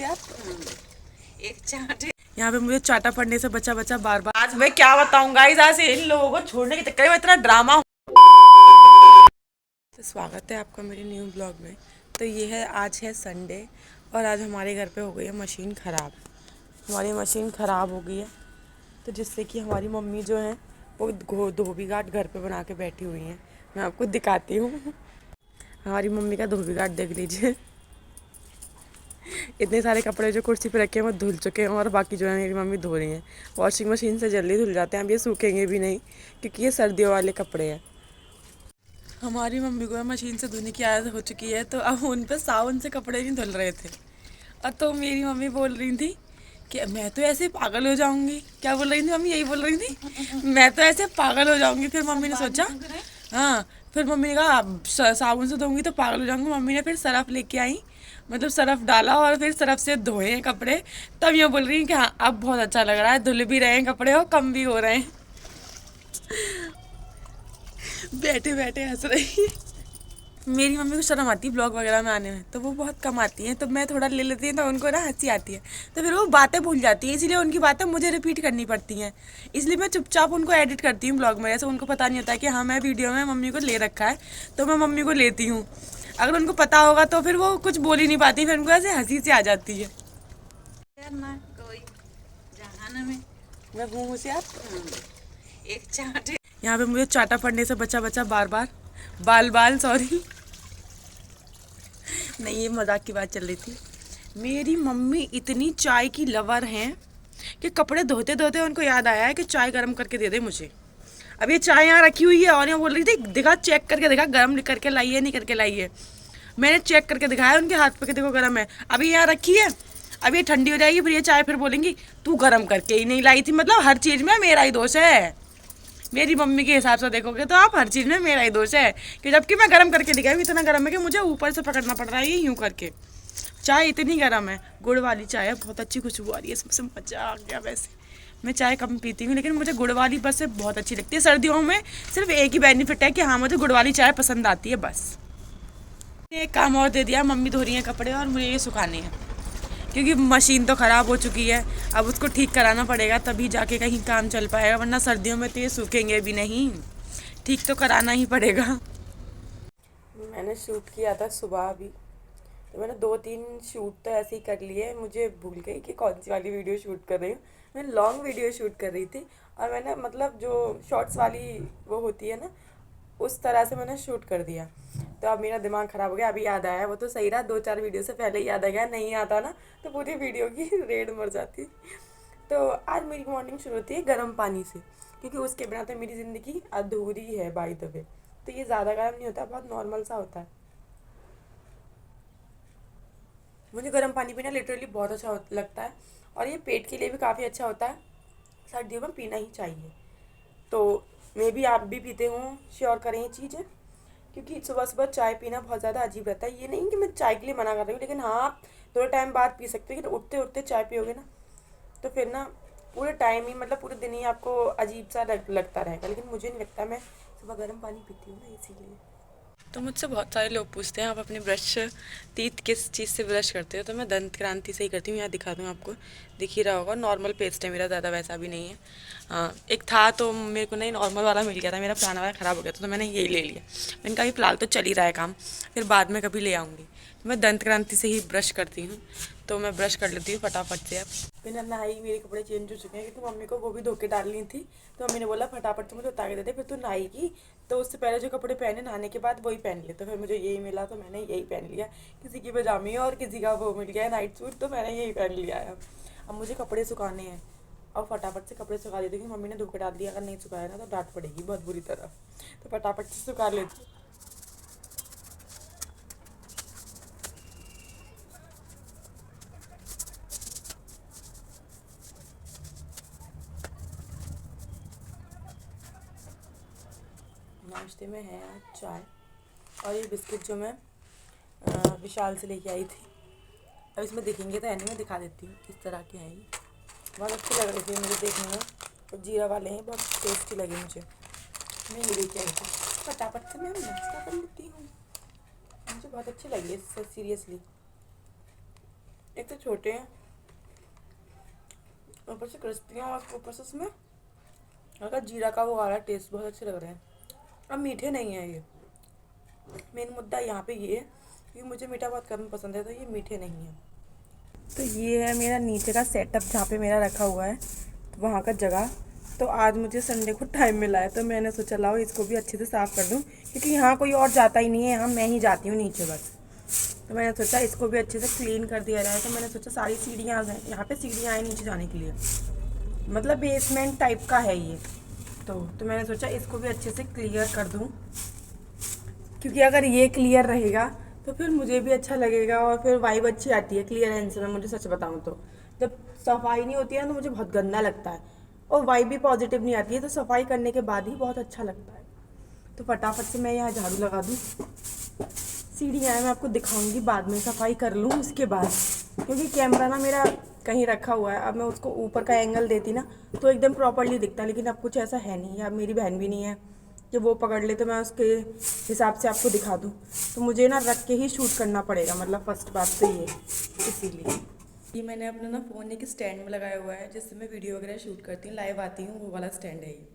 से आप एक चाट। यहाँ पे मुझे चाटा पड़ने से बचा बचा बार बार। आज मैं क्या बताऊँ गाइस, आज इन लोगों को छोड़ने के चक्कर में इतना ड्रामा। तो स्वागत है आपका मेरे न्यू ब्लॉग में। तो ये है, आज है संडे और आज हमारे घर पे हो गई है मशीन ख़राब। हमारी मशीन ख़राब हो गई है, तो जिससे कि हमारी मम्मी जो है वो धोबी घाट घर पे बना के बैठी हुई हैं। मैं आपको दिखाती हूँ हमारी मम्मी का धोबी घाट देख लीजिए। इतने सारे कपड़े जो कुर्सी पे रखे हैं वो धुल चुके हैं और बाकी जो है मेरी मम्मी धो रही हैं। वॉशिंग मशीन से जल्दी धुल जाते हैं, अब ये सूखेंगे भी नहीं क्योंकि ये सर्दियों वाले कपड़े हैं। हमारी मम्मी को मशीन से धोने की आदत हो चुकी है, तो अब उन पर साबुन से कपड़े नहीं धुल रहे थे। और तो मेरी मम्मी बोल रही थी कि मैं तो ऐसे पागल हो जाऊंगी। क्या बोल रही थी मम्मी? यही बोल रही थी, मैं तो ऐसे पागल हो जाऊंगी। फिर मम्मी ने सोचा, हाँ, फिर मम्मी ने कहा साबुन से धोऊंगी तो पागल हो जाऊंगी। मम्मी ने फिर सरफ लेके आई, मतलब सरफ डाला और फिर सरफ से धोए हैं कपड़े। तब ये बोल रही हैं कि हाँ अब बहुत अच्छा लग रहा है, धुल भी रहे हैं कपड़े और कम भी हो रहे हैं। बैठे बैठे हंस रही है। मेरी मम्मी को शर्म आती है ब्लॉग वगैरह में आने में, तो वो बहुत कम आती हैं। तो मैं थोड़ा ले लेती हूँ तो उनको ना हंसी आती है, तो फिर वो बातें भूल जाती हैं, इसीलिए उनकी बातें मुझे रिपीट करनी पड़ती हैं। इसलिए मैं चुपचाप उनको एडिट करती हूँ ब्लॉग में, ऐसे उनको पता नहीं होता कि हाँ मैं वीडियो में मम्मी को ले रखा है, तो मैं मम्मी को लेती हूँ। अगर उनको पता होगा तो फिर वो कुछ बोल ही नहीं पाती, फिर उनको ऐसे हंसी से आ जाती है। मैं घूमू से आप एक चाट। यहाँ पे मुझे चाटा पड़ने से बचा बचा बार बार बाल सॉरी, नहीं ये मजाक की बात चल रही थी। मेरी मम्मी इतनी चाय की लवर हैं कि कपड़े धोते धोते उनको याद आया है कि चाय गर्म करके दे दे मुझे। अब ये चाय यहाँ रखी हुई है और यहाँ बोल रही थी दिखा, चेक करके दिखा गर्म करके लाई है नहीं करके लाई है। मैंने चेक करके दिखाया उनके हाथ पे कि देखो गर्म है। अभी यहाँ रखी है, अब ये ठंडी हो जाएगी, फिर ये चाय फिर बोलेंगी तू गर्म करके ही नहीं लाई थी। मतलब हर चीज़ में मेरा ही दोष है। मेरी मम्मी के हिसाब से देखोगे तो आप हर चीज़ में मेरा ही दोष है, कि जबकि मैं गर्म करके दिखाई इतना गर्म है कि मुझे ऊपर से पकड़ना पड़ रहा है ये यूँ करके। चाय इतनी गर्म है, गुड़ वाली चाय है, बहुत अच्छी खुशबू आ रही है, इसमें मज़ा आ गया। वैसे मैं चाय कम पीती हूँ लेकिन मुझे गुड़ वाली बस से बहुत अच्छी लगती है। सर्दियों में सिर्फ एक ही बेनिफिट है कि हाँ मुझे गुड़ वाली चाय पसंद आती है बस। एक काम और दे दिया, मम्मी धो रही है कपड़े और मुझे ये सुखाने हैं, क्योंकि मशीन तो ख़राब हो चुकी है। अब उसको ठीक कराना पड़ेगा तभी जाके कहीं काम चल पाएगा, वरना सर्दियों में तो ये सूखेंगे भी नहीं। ठीक तो कराना ही पड़ेगा। मैंने शूट किया था सुबह अभी, तो मैंने 2-3 शूट तो ऐसे ही कर लिए। मुझे भूल गई कि कौन सी वाली वीडियो शूट कर रही हूँ। मैं लॉन्ग वीडियो शूट कर रही थी और मैंने मतलब जो शॉर्ट्स वाली वो होती है ना, उस तरह से मैंने शूट कर दिया। तो अब मेरा दिमाग ख़राब हो गया, अभी याद आया। वो तो सही रहा, 2-4 वीडियो से पहले ही याद आ गया, नहीं आता ना तो पूरी वीडियो की रेड मर जाती। तो आज मेरी मॉर्निंग शुरू होती है गर्म पानी से, क्योंकि उसके बिना तो मेरी ज़िंदगी अधूरी है बाय द वे। तो ये ज़्यादा गर्म नहीं होता, बहुत नॉर्मल सा होता है। मुझे गर्म पानी पीना लिटरली बहुत अच्छा लगता है और ये पेट के लिए भी काफ़ी अच्छा होता है, सर्दियों में पीना ही चाहिए। तो मे भी आप भी पीते हों, श्योर करें ये चीज़ें, क्योंकि सुबह सुबह चाय पीना बहुत ज़्यादा अजीब रहता है। ये नहीं कि मैं चाय के लिए मना कर रही हूँ, लेकिन हाँ आप थोड़े टाइम बाद पी सकते हो, लेकिन उठते उठते चाय पियोगे ना तो फिर ना पूरे टाइम ही, मतलब पूरे दिन ही आपको अजीब सा लगता रहेगा। लेकिन मुझे नहीं लगता, मैं सुबह गर्म पानी पीती हूँ ना इसीलिए। तो मुझसे बहुत सारे लोग पूछते हैं आप अपने ब्रश टीथ किस चीज़ से ब्रश करते हो, तो मैं दंत क्रांति से ही करती हूँ। यहाँ दिखा दूँ आपको, दिख ही रहा होगा, नॉर्मल पेस्ट है मेरा, ज़्यादा वैसा भी नहीं है। हाँ, एक था तो मेरे को नहीं नॉर्मल वाला मिल गया था, मेरा पुराना वाला ख़राब हो गया था तो मैंने यही ले लिया। मैंने कहा फिलहाल तो चल ही रहा है काम, फिर बाद में कभी ले आऊँगी। तो मैं दंत क्रांति से ही ब्रश करती हूँ, तो मैं ब्रश कर लेती हूँ फटाफट से। अब बिना नहाई मेरे कपड़े चेंज हो चुके हैं, क्योंकि मम्मी को वो भी धो के डालनी थी, तो मम्मी ने बोला फटाफट से मुझे उतार के दे दे, फिर तू नहाएगी तो उससे पहले जो कपड़े पहने नहाने के बाद वही पहन ले। तो फिर मुझे यही मिला तो मैंने यही पहन लिया। किसी की पजामी और किसी का वो मिल गया नाइट सूट, तो मैंने यही पहन लिया है। अब मुझे कपड़े सुखाने हैं और फटाफट से कपड़े सुखा देती हूँ, मम्मी ने धो के डाल दिया, अगर नहीं सुखाया ना तो डांट पड़ेगी बहुत बुरी तरह। तो फटाफट से सुखा लेती हूँ। नाश्ते में है आज चाय और ये बिस्किट जो मैं विशाल से लेके आई थी। अब इसमें देखेंगे तो एंड में दिखा देती हूँ किस तरह के हैं ये। बहुत अच्छे लग रहे थे मुझे देखने में, और जीरा वाले हैं, बहुत टेस्टी लगे मुझे। मैं ये लेके आई थी, फटाफट से मैं नाश्ता कर लेती हूँ, मुझे बहुत अच्छे लगे इससे सीरियसली। एक तो छोटे हैं, ऊपर से क्रिस्पी हैं, और ऊपर से इसमें हल्का जीरा का वो आ रहा है टेस्ट, बहुत अच्छे लग रहे हैं। अब मीठे नहीं है ये, मेन मुद्दा यहाँ पे ये है कि मुझे मीठा बहुत कम पसंद है, तो ये मीठे नहीं है। तो ये है मेरा नीचे का सेटअप जहाँ पे मेरा रखा हुआ है, तो वहाँ का जगह। तो आज मुझे संडे को टाइम मिला है, तो मैंने सोचा लाओ इसको भी अच्छे से साफ़ कर दूँ, क्योंकि यहाँ कोई और जाता ही नहीं है, यहाँ मैं ही जाती हूँ नीचे बस। तो मैंने सोचा इसको भी अच्छे से क्लीन कर दिया जाए। तो मैंने सोचा सारी सीढ़ियाँ यहाँ पे सीढ़ियाँ हैं नीचे जाने के लिए, मतलब बेसमेंट टाइप का है ये। तो मैंने सोचा इसको भी अच्छे से क्लियर कर दूँ, क्योंकि अगर ये क्लियर रहेगा तो फिर मुझे भी अच्छा लगेगा और फिर वाइब अच्छी आती है क्लियरेंस में। मुझे सच बताऊँ तो जब सफाई नहीं होती है तो मुझे बहुत गंदा लगता है और वाइब भी पॉजिटिव नहीं आती है, तो सफाई करने के बाद ही बहुत अच्छा लगता है। तो फटाफट से मैं यहाँ झाड़ू लगा दूँ। सीढ़ियाँ मैं आपको दिखाऊंगी बाद में, सफाई कर लूँ उसके बाद, क्योंकि कैमरा ना मेरा कहीं रखा हुआ है। अब मैं उसको ऊपर का एंगल देती ना तो एकदम प्रॉपरली दिखता, लेकिन अब कुछ ऐसा है नहीं। अब मेरी बहन भी नहीं है कि वो पकड़ ले तो मैं उसके हिसाब से आपको दिखा दूँ, तो मुझे ना रख के ही शूट करना पड़ेगा, मतलब फर्स्ट बात तो ये, इसीलिए। ये मैंने अपना ना फ़ोन एक स्टैंड में लगाया हुआ है, जिससे मैं वीडियो वगैरह शूट करती हूँ, लाइव आती हूँ, वो वाला स्टैंड है ये।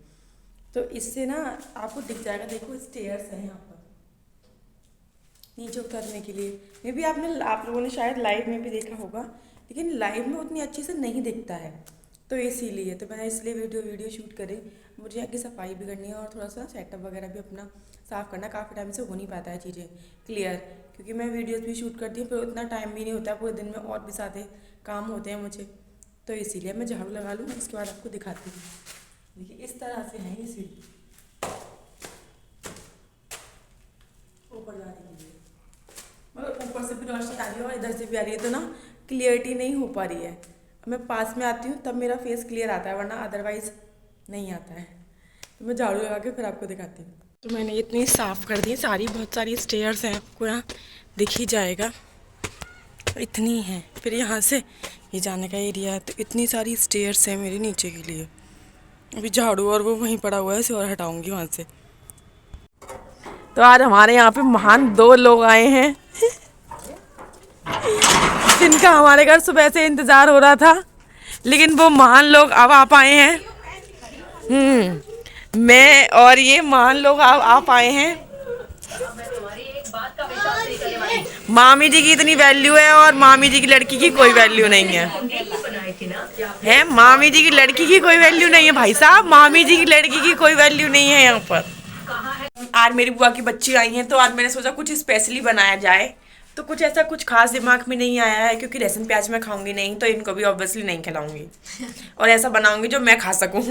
तो इससे ना आपको दिख जाएगा, देखो स्टेयर्स हैं यहाँ पर नीचे उतरने के लिए। मे भी आप लोगों ने शायद लाइव में भी देखा होगा, लेकिन लाइव में उतनी अच्छे से नहीं दिखता है, तो इसीलिए तो मैंने इसलिए वीडियो शूट करी। मुझे यहाँ की सफाई भी करनी है और थोड़ा सा सेटअप वगैरह भी अपना साफ़ करना। काफ़ी टाइम से हो नहीं पाता है चीज़ें क्लियर, क्योंकि मैं वीडियोस भी शूट करती हूँ, फिर उतना टाइम भी नहीं होता है पूरे दिन में, और भी सारे काम होते हैं मुझे, तो इसीलिए मैं झाड़ू लगा लूँ, इसके बाद आपको दिखाती हूँ। देखिए इस तरह से है ये सीढ़ी ऊपर जाने के लिए, मगर ऊपर से भी रोशनी आ रही है और इधर से भी आ रही है, तो ना क्लियरिटी नहीं हो पा रही है। मैं पास में आती हूँ तब मेरा फेस क्लियर आता है, वरना अदरवाइज़ नहीं आता है। तो मैं झाड़ू लगा के फिर आपको दिखाती हूँ। तो मैंने इतनी साफ़ कर दी सारी, बहुत सारी स्टेयर्स हैं, आपको यहाँ दिख ही जाएगा, तो इतनी है। फिर यहाँ से ये जाने का एरिया है, तो इतनी सारी स्टेयर्स हैं मेरे नीचे के लिए। अभी झाड़ू और वो वहीं पड़ा हुआ है, इसे और हटाऊँगी वहाँ से। तो आज हमारे यहाँ पे महान 2 लोग आए हैं जिनका हमारे घर सुबह से इंतज़ार हो रहा था, लेकिन वो महान लोग अब आप आए हैं। मैं और ये महान लोग आप आए हैं। मामी जी की इतनी वैल्यू है और मामी जी की लड़की की कोई वैल्यू नहीं है मामी जी की लड़की की कोई वैल्यू नहीं है भाई साहब, मामी जी की लड़की की कोई वैल्यू नहीं है यहाँ पर। आज मेरी बुआ की बच्ची आई हैं, तो आज मैंने सोचा कुछ स्पेशली बनाया जाए। तो कुछ ऐसा कुछ खास दिमाग में नहीं आया है, क्योंकि लहसुन प्याज मैं खाऊंगी नहीं, तो इनको भी ऑब्वियसली नहीं खिलाऊंगी, और ऐसा बनाऊंगी जो मैं खा सकूं।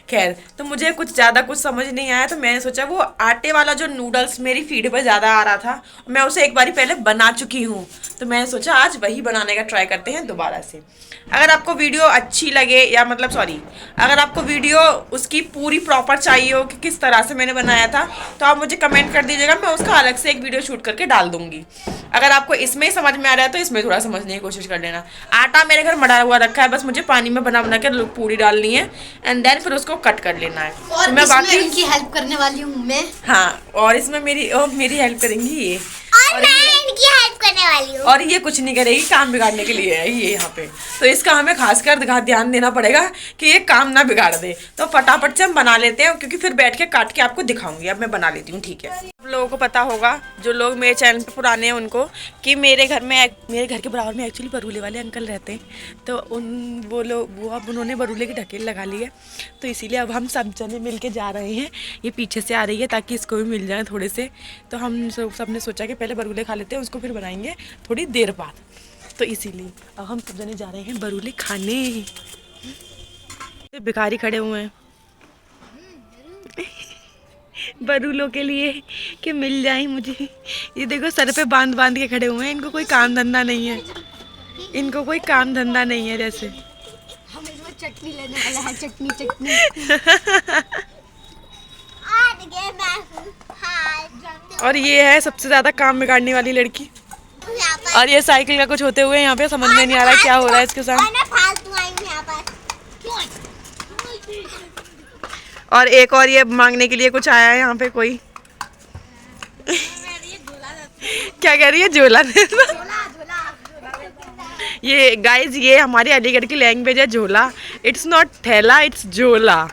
खैर, तो मुझे कुछ ज़्यादा कुछ समझ नहीं आया, तो मैंने सोचा वो आटे वाला जो नूडल्स मेरी फीड पर ज़्यादा आ रहा था, मैं उसे एक बार पहले बना चुकी हूँ, तो मैंने सोचा आज वही बनाने का ट्राई करते हैं दोबारा से। अगर आपको वीडियो अच्छी लगे, या मतलब सॉरी, अगर आपको वीडियो उसकी पूरी प्रॉपर चाहिए हो कि किस तरह से मैंने बनाया था, तो आप मुझे कमेंट कर दीजिएगा, मैं उसका अलग से एक वीडियो शूट करके डाल दूंगी। अगर आपको इसमें ही समझ में आ रहा है तो इसमें थोड़ा समझने की कोशिश कर लेना। आटा मेरे घर मड़ा हुआ रखा है, बस मुझे पानी में बना के पूरी डालनी है, एंड देन फिर उसको कट कर लेना है। और तो मैं बाकी इनकी हेल्प करने वाली हूँ मैं। हाँ, और इसमें मेरी हेल्प करेंगी ये, और मैं इनकी हेल्प करने वाली हूँ। और ये कुछ नहीं करेगी, काम बिगाड़ने के लिए है ये यहाँ पे। तो इसका हमें खासकर ध्यान देना पड़ेगा कि ये काम ना बिगाड़ दे। तो फटाफट से हम बना लेते हैं, क्योंकि फिर बैठ के काट के आपको दिखाऊंगी। अब मैं बना लेती हूँ, ठीक है। आप लोगों को पता होगा, जो लोग मेरे चैनल पे पुराने हैं उनको, कि मेरे घर के बराबर में एक्चुअली बरूले वाले अंकल रहते हैं। तो अब उन्होंने बरूले की ढकेल लगा ली है, तो इसीलिए अब हम सब जने मिल के जा रहे हैं। ये पीछे से आ रही है ताकि इसको भी मिल जाए थोड़े से। तो हम सब ने सोचा कि पहले बरूले खा लेते हैं, उसको फिर बनाएंगे थोड़ी देर बाद। तो इसीलिए अब हम सब जने जा रहे हैं बरूले खाने। भिखारी खड़े हुए हैं बरूलों के लिए कि मिल जाए मुझे। ये देखो सर पे बांध के खड़े हुए हैं, इनको कोई काम धंधा नहीं है, इनको कोई काम धंधा नहीं है। जैसे हम इसमें चटनी लेने वाला है, चटनी और ये है सबसे ज्यादा काम बिगाड़ने वाली लड़की। और ये साइकिल का कुछ होते हुए यहाँ पे समझ में नहीं आ रहा है क्या हो रहा है इसके साथ। और एक और ये मांगने के लिए कुछ आया है यहाँ पे कोई। क्या कह रही है? झोला ये गाइज ये हमारे अलीगढ़ की लैंग्वेज है झोला। इट्स नॉट थैला, इट्स झोला।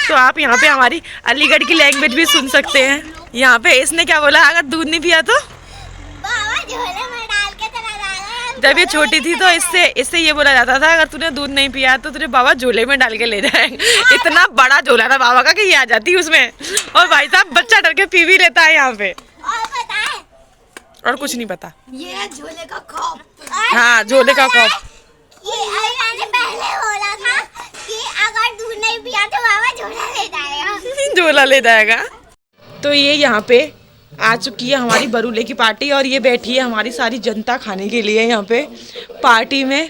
तो आप यहाँ पे हमारी अलीगढ़ की लैंग्वेज भी सुन सकते हैं। यहाँ पे इसने क्या बोला, अगर दूध नहीं पिया तो बाबा झोले में डाल के चला जाएगा। जब ये छोटी थी तो इससे ये बोला जाता था, अगर तूने दूध नहीं पिया तो तुझे बाबा झोले में डाल के ले जाएंगे। इतना बड़ा झोला था बाबा का कि ये आ जाती उसमें, और भाई साहब बच्चा डर के पी भी लेता है यहाँ पे। और पता है, और कुछ नहीं पता। ये है झोले का खौफ। हाँ, झोले का खौफ। ये मैंने पहले बोला था कि अगर दूध नहीं पिया तो बाबा झोला ले जाएगा। झोला ले जाएगा। तो ये यहाँ पे आ चुकी है हमारी बरूले की पार्टी, और ये बैठी है हमारी सारी जनता खाने के लिए यहाँ पे पार्टी में।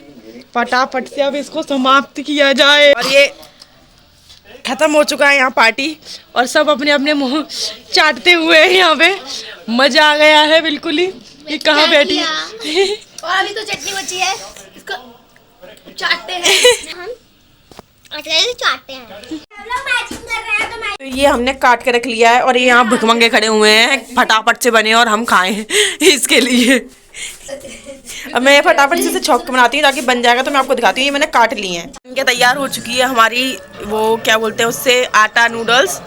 फटाफट से अब इसको समाप्त किया जाए। और ये खत्म हो चुका है यहाँ पार्टी, और सब अपने अपने मुंह चाटते हुए हैं यहाँ पे। मजा आ गया है बिल्कुल ही। ये कहाँ बैठी है? और अभी तो चटनी बची है, इसको चाटते हैं हम। चाटते हैं हम लोग मैचिंग कर रहे हैं। तो ये हमने काट के रख लिया है, और ये यहाँ भिखमंगे खड़े हुए हैं फटाफट से बने और हम खाएं इसके लिए। अब मैं फटाफट से छौंक के बनाती हूँ ताकि बन जाएगा, तो मैं आपको दिखाती हूँ। ये मैंने काट लिए हैं। इनके तैयार हो चुकी है हमारी वो क्या बोलते हैं उससे, आटा नूडल्स।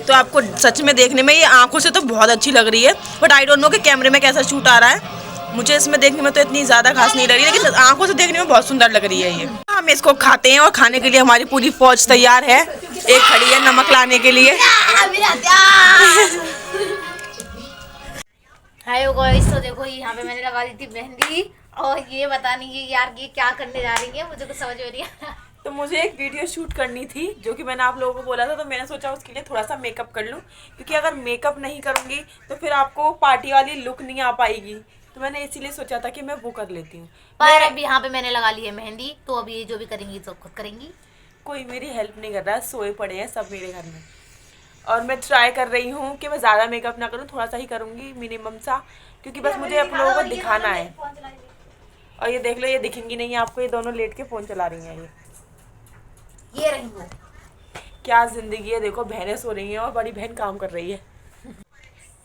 तो आपको सच में देखने में ये आंखों से तो बहुत अच्छी लग रही है, बट आई डोंट नो कि कैमरे में कैसा शूट आ रहा है। मुझे इसमें देखने में तो इतनी ज़्यादा खास नहीं लग रही, लेकिन आंखों से देखने में बहुत सुंदर लग रही है ये। हम इसको खाते हैं, और खाने के लिए हमारी पूरी फौज तैयार है। एक खड़ी है नमक लाने के लिए। हाय गाइस, तो देखो यहाँ पे मैंने लगा दी थी मेहंदी, और ये बता नहीं है यार ये क्या करने जा रही है, मुझे कुछ समझ में नहीं आया। तो मुझे एक वीडियो शूट करनी थी, जो कि मैंने आप लोगों को बोला था, तो मैंने सोचा उसके लिए थोड़ा सा मेकअप कर लूँ, क्योंकि अगर मेकअप नहीं करूँगी तो फिर आपको पार्टी वाली लुक नहीं आ पाएगी। तो मैंने इसीलिए सोचा था कि मैं वो कर लेती हूँ। पर अब यहाँ पे मैंने लगा ली है मेहंदी, तो अब ये जो भी करेंगी तो खुद करेंगी। कोई मेरी हेल्प नहीं कर रहा है, सोए पड़े हैं सब मेरे घर में। और मैं ट्राई कर रही हूँ कि मैं ज़्यादा मेकअप ना करूँ, थोड़ा सा ही करूँगी मिनिमम सा, क्योंकि बस मुझे आप लोगों को दिखाना है। और ये देख लो, ये दिखेंगी नहीं आपको, ये दोनों लेट के फ़ोन चला रही हैं। ये रही वो। क्या ज़िंदगी है, देखो बहनें सो रही हैं और बड़ी बहन काम कर रही है।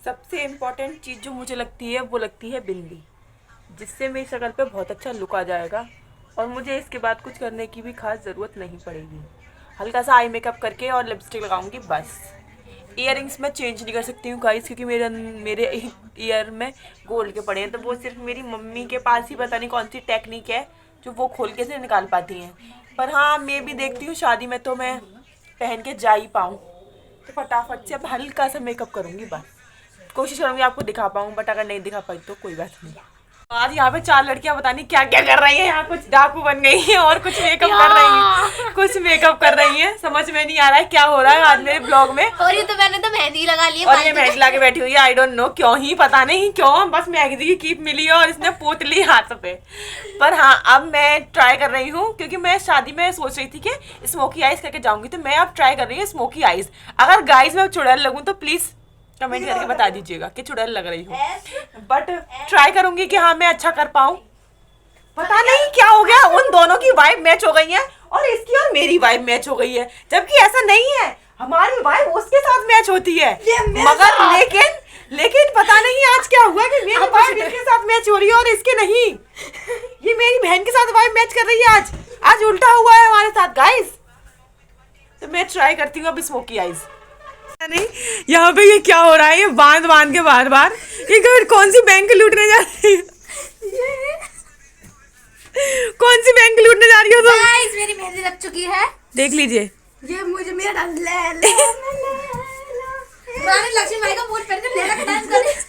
सबसे इम्पॉर्टेंट चीज़ जो मुझे लगती है वो लगती है बिंदी, जिससे मेरी शक्ल पे बहुत अच्छा लुक आ जाएगा, और मुझे इसके बाद कुछ करने की भी खास ज़रूरत नहीं पड़ेगी। हल्का सा आई मेकअप करके और लिपस्टिक लगाऊंगी बस। ईयरिंग्स मैं चेंज नहीं कर सकती हूँ गाइस, क्योंकि मेरे ईयर में गोल्ड के पड़े हैं, तो वो सिर्फ मेरी मम्मी के पास ही पता नहीं कौन सी टेक्निक है जो वो खोल के से निकाल पाती हैं। पर हाँ, मैं भी देखती हूँ शादी में तो मैं पहन के जा ही पाऊँ, तो फटाफट से अब हल्का सा मेकअप करूँगी बस। कोशिश करूँगी आपको दिखा पाऊँ, बट अगर नहीं दिखा पाई तो कोई बात नहीं। आज यहाँ पे 4 लड़कियां पता नहीं क्या क्या कर रही हैं। यहाँ कुछ डाकू बन गई हैं और कुछ मेकअप कर रही हैं, कुछ मेकअप कर रही हैं। समझ में नहीं आ रहा है क्या हो रहा है आज मेरे ब्लॉग में। और ये तो मैंने तो मेहंदी लगा ली है, और ये मेहंदी लगा के बैठी हुई है, आई डोंट नो क्यों ही, पता नहीं क्यों, बस मेहंदी की कीप मिली है और इसने पोत ली हाथ पे। पर हाँ, अब मैं ट्राई कर रही हूँ, क्योंकि मैं शादी में सोच रही थी कि स्मोकी आइज करके जाऊंगी, तो मैं अब ट्राई कर रही हूँ स्मोकी आइज। अगर गाइज मैं चुड़ैल लगूँ तो प्लीज कमेंट करके बता दीजिएगा कि चुड़ैल लग रही हूँ, बट ट्राई करूंगी कि हाँ मैं अच्छा कर पाऊँ। पता नहीं क्या हो गया, उन दोनों की वाइब मैच हो गई है, और इसकी और मेरी वाइब मैच हो गई है, जबकि ऐसा नहीं है। हमारी वाइब उसके साथ मैच होती है, मगर लेकिन पता नहीं आज क्या हुआ कि मेरी वाइब इसके साथ मैच हो रही है और इसके नहीं। ये मेरी बहन के साथ वाइब मैच कर रही है, आज उल्टा हुआ है हमारे साथ गाइस। तो मैं ट्राई करती हूँ अब स्मोकी आइज। नहीं, यहाँ पे ये क्या हो रहा है, ये बांध के बार बार ये कौन सी बैंक लूटने जा रही है? कौन सी बैंक लूटने जा रही हो तुम? गाइस मेरी मेहंदी लग चुकी है, देख लीजिए। ये मुझे मेरा डांस ले रानी लक्ष्मी भाई का मूड पहन के लेला का डांस कर रही है।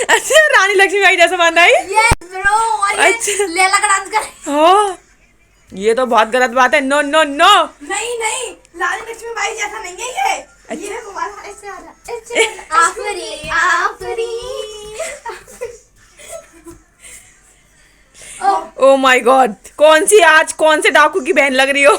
अच्छा, रानी लक्ष्मी भाई जैसा बांधा है यस ब्रो, और ये अच्छा। लेला का डांस कर रही है। हो, ये तो बहुत गलत बात है। नो नो नो, नहीं, रानी लक्ष्मी बाई जैसा नहीं है ये वो वाला ऐसे आ रहा। आफरी ओ माय गॉड, कौन से डाकू की बहन लग रही हो?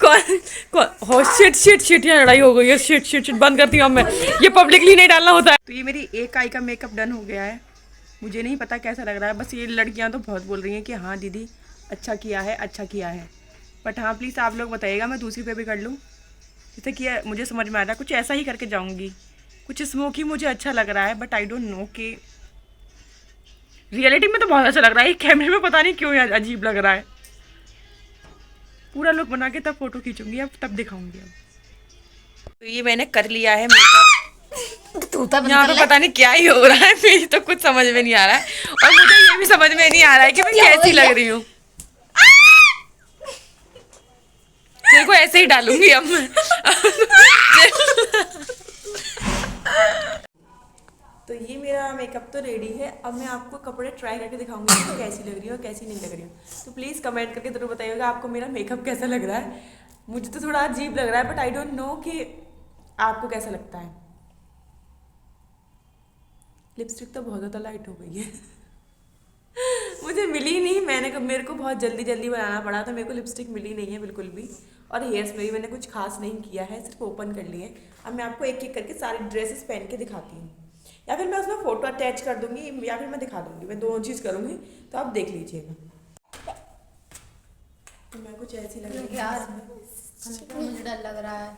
कौन शिट, ये लड़ाई हो गई है। शिट, बंद करती हूँ मैं, ये पब्लिकली नहीं डालना होता है। तो ये मेरी एक आई का मेकअप डन हो गया है। मुझे नहीं पता कैसा लग रहा है, बस ये लड़कियां तो बहुत बोल रही हैं कि हाँ दीदी अच्छा किया है। बट हाँ प्लीज़ आप लोग बताइएगा, मैं दूसरी पे भी कर लूँ जैसे कि मुझे समझ में आ रहा है, कुछ ऐसा ही करके जाऊँगी। कुछ स्मोकी मुझे अच्छा लग रहा है, बट आई डोंट नो कि रियलिटी में तो बहुत अच्छा लग रहा है, कैमरे में पता नहीं क्यों यार अजीब लग रहा है। पूरा लुक बना के तब फोटो खींचूंगी, अब तब दिखाऊंगी। अब तो ये मैंने कर लिया है मेकअप। यहाँ पे पता नहीं क्या ही हो रहा है, मेरी तो कुछ समझ में नहीं आ रहा है और मुझे ये भी समझ में नहीं आ रहा है कि मैं कैसी लग रही हूँ। तेरे को ऐसे ही डालूंगी अब मैं। तो ये मेरा मेकअप तो रेडी है। अब मैं आपको कपड़े ट्राई करके दिखाऊंगी कि कैसी लग रही हूँ और कैसी नहीं लग रही हूँ। तो प्लीज़ कमेंट करके जरूर बताइएगा आपको मेरा मेकअप कैसा लग रहा है। मुझे तो थोड़ा अजीब लग रहा है, बट आई डोंट नो कि आपको कैसा लगता है। लिपस्टिक तो बहुत ज़्यादा लाइट हो गई है। मुझे मिली नहीं, मेरे को बहुत जल्दी जल्दी बनाना पड़ा, तो मेरे को लिपस्टिक मिली नहीं है बिल्कुल भी। और हेयर्स में भी मैंने कुछ खास नहीं किया है, सिर्फ ओपन कर लिए। अब मैं आपको एक एक करके सारी ड्रेसेस पहन के दिखाती हूँ, या फिर मैं उसमें फ़ोटो अटैच कर दूँगी या फिर मैं दिखा दूँगी। मैं दोनों चीज़ करूँगी, तो आप देख लीजिएगा। तो मैं कुछ ऐसी लग रही हूँ यार, मुझे डर लग रहा है।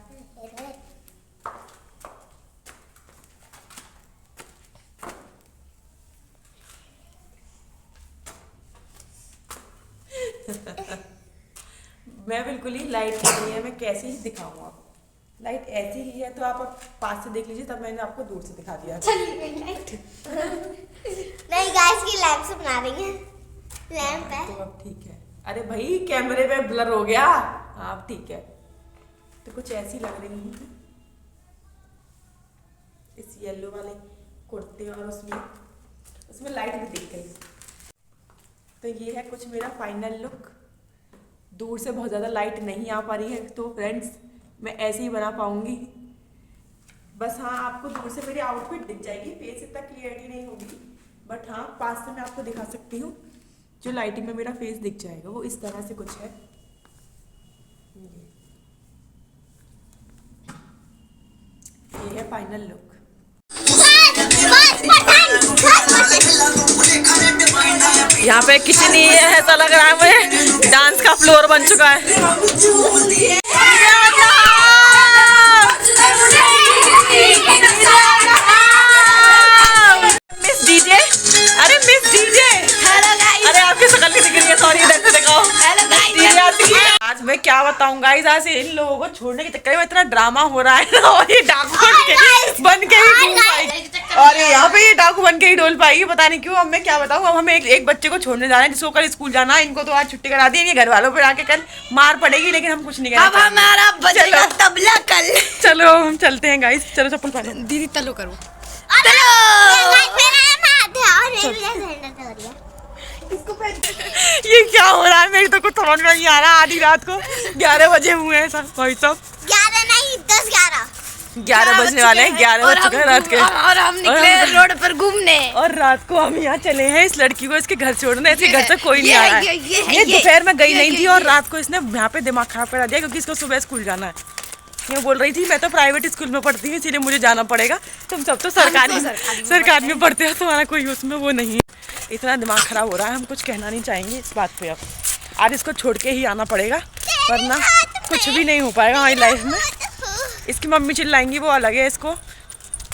मैं बिल्कुल ही लाइट नहीं है, मैं कैसे ही दिखाऊँ आपको। लाइट ऐसी ही है, तो आप पास से देख लीजिए, तब मैंने आपको दूर से दिखा दिया। नहीं गाइस, की लैंप से बना रही है, लैंप है तो अब ठीक है। अरे भाई कैमरे पे ब्लर हो गया। हाँ ठीक है। तो कुछ ऐसी लग रही हूँ इस येलो वाले कुर्ते, और उसमें लाइट भी दिख गई। तो ये है कुछ मेरा फाइनल लुक। दूर से बहुत ज़्यादा लाइट नहीं आ पा रही है, तो फ्रेंड्स मैं ऐसे ही बना पाऊँगी बस। हाँ, आपको दूर से मेरी आउटफिट दिख जाएगी, फेस इतना क्लियरिटी नहीं होगी, बट हाँ पास से मैं आपको दिखा सकती हूँ। जो लाइटिंग में मेरा फेस दिख जाएगा वो इस तरह से कुछ है। ये है फाइनल लुक। यहाँ पे किचन ही है, ऐसा लग रहा है मुझे डांस का फ्लोर बन चुका है। मिस डीजे, अरे मिस डीजे, अरे आपकी शक्ल नहीं दिख रही है, सॉरी, इधर से दिखाओ। आज मैं क्या बताऊं गाइस, आज इन लोगों को छोड़ने के चक्कर में इतना ड्रामा हो रहा है ना, और ये डाकू बन के ही डोल पाएगी, और यहाँ पे ये डाकू बन के ही डोल पाएगी, पता नहीं क्यों। अब मैं क्या बताऊं, अब हमें एक बच्चे को छोड़ने जाना है जिसको कल स्कूल जाना है। इनको तो आज छुट्टी करा दी है, घर वालों पे आके कल मार पड़ेगी, लेकिन हम कुछ नहीं करेंगे। अब हमारा बजेगा तबला कल। चलो हम चलते हैं गाइस, चलो चप्पल पहनो। दीदी तलो करो, ये क्या हो रहा है, मेरी तो कुछ समझ में नहीं आ रहा। आधी रात को 11 बजे हुए हैं सब, भाई साहब 11 नहीं 11 बजने वाले हैं, 11 बज चुके हैं रात के, और हम निकले रोड पर घूमने। और रात को हम यहाँ चले हैं इस लड़की को इसके घर छोड़ने। इसके घर से कोई नहीं आ रहा है। ये दोपहर में गई नहीं थी, और रात को इसने यहाँ पे दिमाग खराब करा दिया, क्योंकि इसको सुबह स्कूल जाना है। ये बोल रही थी मैं तो प्राइवेट स्कूल में पढ़ती हूँ, इसीलिए मुझे जाना पड़ेगा। तुम सब तो सरकारी में पढ़ते हो, तुम्हारा कोई उसमें वो नहीं है। इतना दिमाग खराब हो रहा है, हम कुछ कहना नहीं चाहेंगे इस बात पे। अब आज इसको छोड़ के ही आना पड़ेगा, वरना कुछ भी नहीं हो पाएगा हमारी लाइफ में। इसकी मम्मी चिल्लाएंगी, वो अलग है, इसको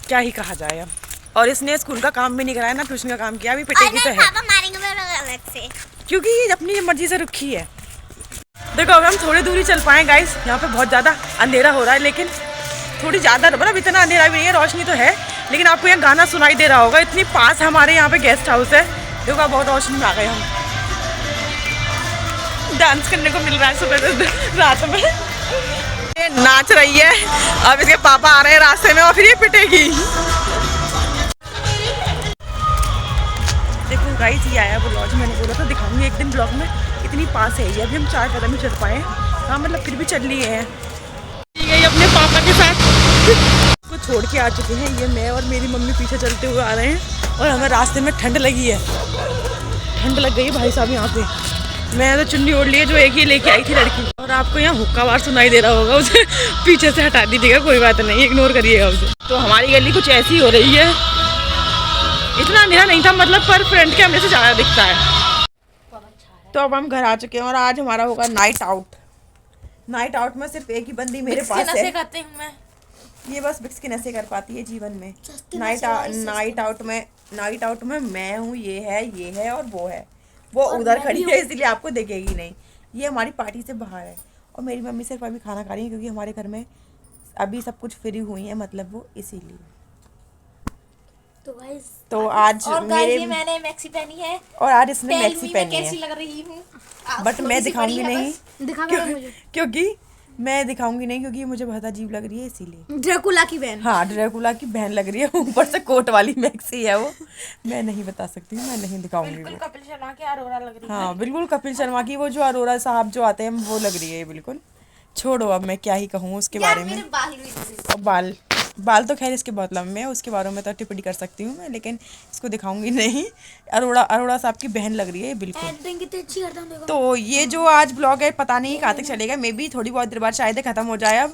क्या ही कहा जाए अब। और इसने स्कूल का काम भी नहीं कराया, ना ट्यूशन का काम किया, अभी पिटेगी तो है, क्योंकि ये अपनी मर्जी से रुखी है। देखो अब हम थोड़ी दूरी चल पाए गाइस, यहाँ पे बहुत ज़्यादा अंधेरा हो रहा है, लेकिन थोड़ी ज़्यादा, मतलब इतना अंधेरा भी नहीं है, रोशनी तो है, लेकिन आपको यहाँ गाना सुनाई दे रहा होगा। इतनी पास हमारे यहाँ पे गेस्ट हाउस है। देखो बहुत रोशनी में आ गए हम, डांस करने को मिल रहा है सुबह रात में। ये नाच रही है, अब इसके पापा आ रहे हैं रास्ते में और फिर ये पिटेगी। देखो गाइस, ये आया वो लॉज, मैंने बोला था दिखाऊंगी एक दिन ब्लॉग में। इतनी पास है ये, अभी हम 4 कदम ही चल पाए। हाँ मतलब फिर भी चल लिए हैं। ये अपने पापा के साथ को छोड़ के आ चुके हैं। ये मैं और मेरी मम्मी पीछे चलते हुए आ रहे हैं, और हमें रास्ते में ठंड लगी है, ठंड लग गई है भाई साहब यहाँ पे। मैं तो चुन्नी ओढ़ ली है, जो एक ही लेके आई थी लड़की। और आपको यहाँ हुक्का बार सुनाई दे रहा होगा, उसे पीछे से हटा दीजिएगा, कोई बात नहीं, इग्नोर करिएगा उसे। तो हमारी गली कुछ ऐसी हो रही है, इतना अंधेरा नहीं था मतलब, पर फ्रंट कैमरे से ज़्यादा दिखता है। तो अब हम घर आ चुके हैं, और आज हमारा होगा नाइट आउट। नाइट आउट में सिर्फ एक ही बंदी मेरे पास है, करती हूँ मैं। ये बस बिक्स के नशे कर पाती है जीवन में। नाइट आउट में नाइट आउट में मैं हूँ, ये है और वो उधर खड़ी है, इसलिए आपको दिखेगी नहीं। ये हमारी पार्टी से बाहर है और मेरी मम्मी सिर्फ अभी खाना खा रही है क्योंकि हमारे घर में अभी सब कुछ फ्री हुई है, मतलब वो इसीलिए। तो आज मेरे मैंने मैक्सी पहनी है और आज इसने मैक्सी पहनी कैसी है, लग रही हूँ बट मैं दिखाऊंगी नहीं दिखा मुझे क्योंकि मैं दिखाऊंगी नहीं क्योंकि मुझे बहुत अजीब लग रही है इसीलिए। ड्रैकुला की बहन। हाँ, ड्रैकुला की बहन लग रही है, ऊपर से कोट वाली मैक्सी है वो। मैं नहीं बता सकती हूँ, मैं नहीं दिखाऊंगी वो। कपिल शर्मा की अरोरा लग रही है। हाँ बिल्कुल कपिल शर्मा की वो जो अरोरा साहब जो आते हैं वो लग रही है बिल्कुल। छोड़ो, अब मैं क्या ही कहूँ उसके बारे में। मेरे बाल भी और बाल तो खैर इसके बहुत लंबे हैं, उसके बारे में तो टिप्पणी कर सकती हूँ मैं, लेकिन इसको दिखाऊंगी नहीं। अरोड़ा साहब की बहन लग रही है बिल्कुल। एक्टिंग कितनी अच्छी करता हूँ देखो। तो ये जो आज ब्लॉग है पता नहीं कहाँ तक चलेगा, मे बी थोड़ी बहुत देर बाद शायद खत्म हो जाए अब,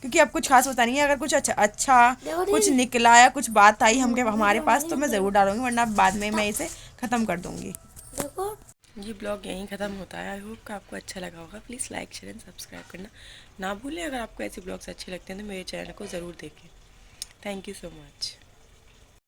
क्योंकि अब कुछ खास पता नहीं है। अगर कुछ अच्छा कुछ निकला या कुछ बात आई हमारे पास तो मैं ज़रूर डालूंगी, वरना बाद में मैं इसे ख़त्म कर दूंगी। देखो ये ब्लॉग यहीं ख़त्म होता है। आई होप कि आपको अच्छा लगा होगा। Please like share and subscribe करना ना भूलें। अगर आपको ऐसे ब्लॉग्स अच्छे लगते हैं तो मेरे चैनल को ज़रूर देखें। Thank you so much.